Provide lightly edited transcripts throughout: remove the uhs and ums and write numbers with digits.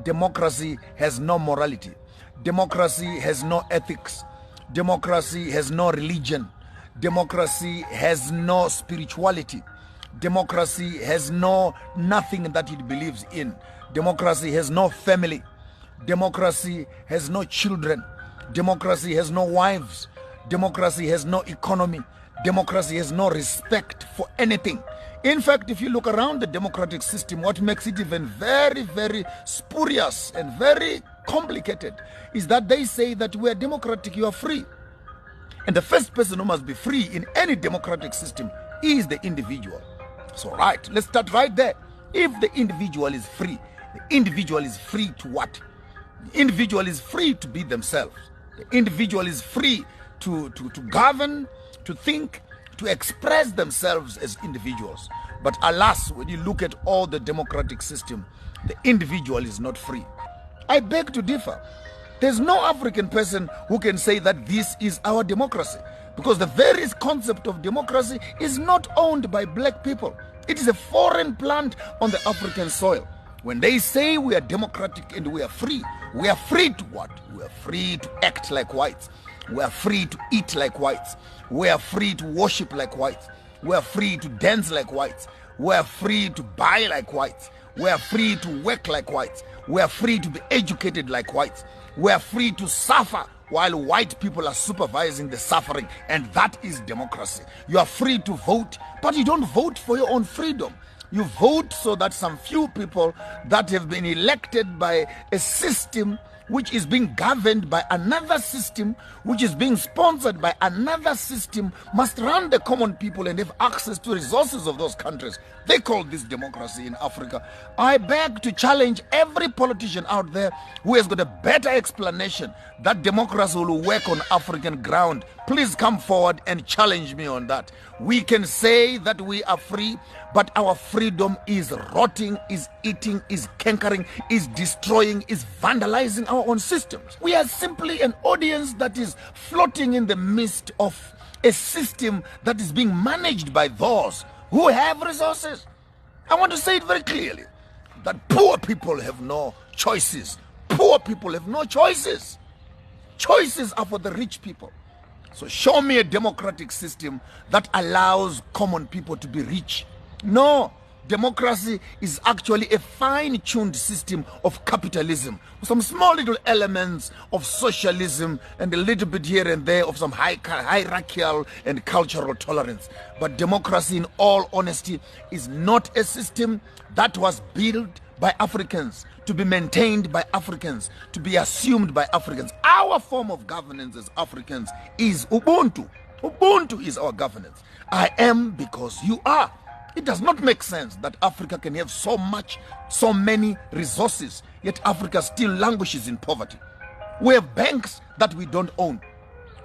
democracy has no morality. Democracy has no ethics. Democracy has no religion. Democracy has no spirituality. Democracy has nothing that it believes in. Democracy has no family. Democracy has no children. Democracy has no wives. Democracy has no economy. Democracy has no respect for anything. In fact, if you look around the democratic system, what makes it even very, very spurious and very complicated is that they say that we are democratic, you are free. And the first person who must be free in any democratic system is the individual. So right, let's start right there. If the individual is free, the individual is free to what? The individual is free to be themselves. The individual is free to govern, to think, to express themselves as individuals. But alas, when you look at all the democratic system, the individual is not free. I beg to differ. There's no African person who can say that this is our democracy, because the very concept of democracy is not owned by black people. It is a foreign plant on the African soil. When they say we are democratic and we are free to what? We are free to act like whites. We are free to eat like whites. We are free to worship like whites. We are free to dance like whites. We are free to buy like whites. We are free to work like whites. We are free to be educated like whites. We are free to suffer while white people are supervising the suffering. And that is democracy. You are free to vote, but you don't vote for your own freedom. You vote so that some few people that have been elected by a system which is being governed by another system, which is being sponsored by another system, must run the common people and have access to resources of those countries. They call this democracy in Africa. I beg to challenge every politician out there who has got a better explanation that democracy will work on African ground. Please come forward and challenge me on that. We can say that we are free, but our freedom is rotting, is eating, is cankering, is destroying, is vandalizing our own systems. We are simply an audience that is floating in the midst of a system that is being managed by those who have resources. I want to say it very clearly, that poor people have no choices. Poor people have no choices. Choices are for the rich people. So show me a democratic system that allows common people to be rich. No, democracy is actually a fine-tuned system of capitalism, with some small little elements of socialism and a little bit here and there of some hierarchical and cultural tolerance. But democracy, in all honesty, is not a system that was built by Africans, to be maintained by Africans, to be assumed by Africans. Our form of governance as Africans is Ubuntu. Ubuntu is our governance. I am because you are. It does not make sense that Africa can have so many resources, yet Africa still languishes in poverty. We have banks that we don't own.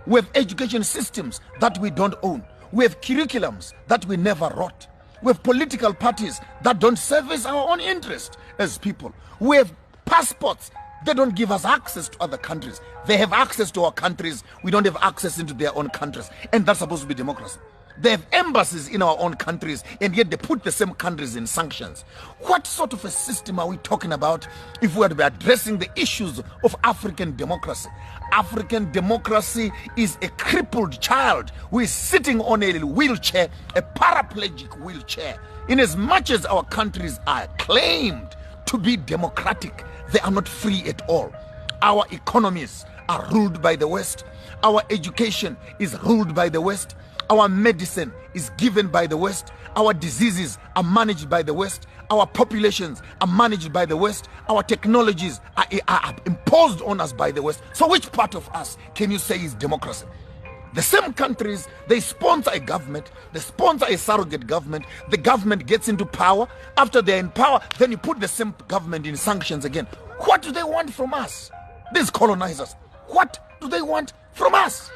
We have education systems that we don't own. We have curriculums that we never wrote. We have political parties that don't service our own interest as people. We have passports. They don't give us access to other countries. They have access to our countries. We don't have access into their own countries. And that's supposed to be democracy. They have embassies in our own countries, and yet they put the same countries in sanctions. What sort of a system are we talking about if we are to be addressing the issues of African democracy? African democracy is a crippled child who is sitting on a wheelchair, a paraplegic wheelchair. In as much as our countries are claimed to be democratic, they are not free at all. Our economies are ruled by the West. Our education is ruled by the West. Our medicine is given by the West. Our diseases are managed by the West. Our populations are managed by the West. Our technologies are imposed on us by the West. So which part of us can you say is democracy? The same countries, they sponsor a government, they sponsor a surrogate government, the government gets into power. After they're in power, then you put the same government in sanctions again. What do they want from us? These colonizers, what do they want from us?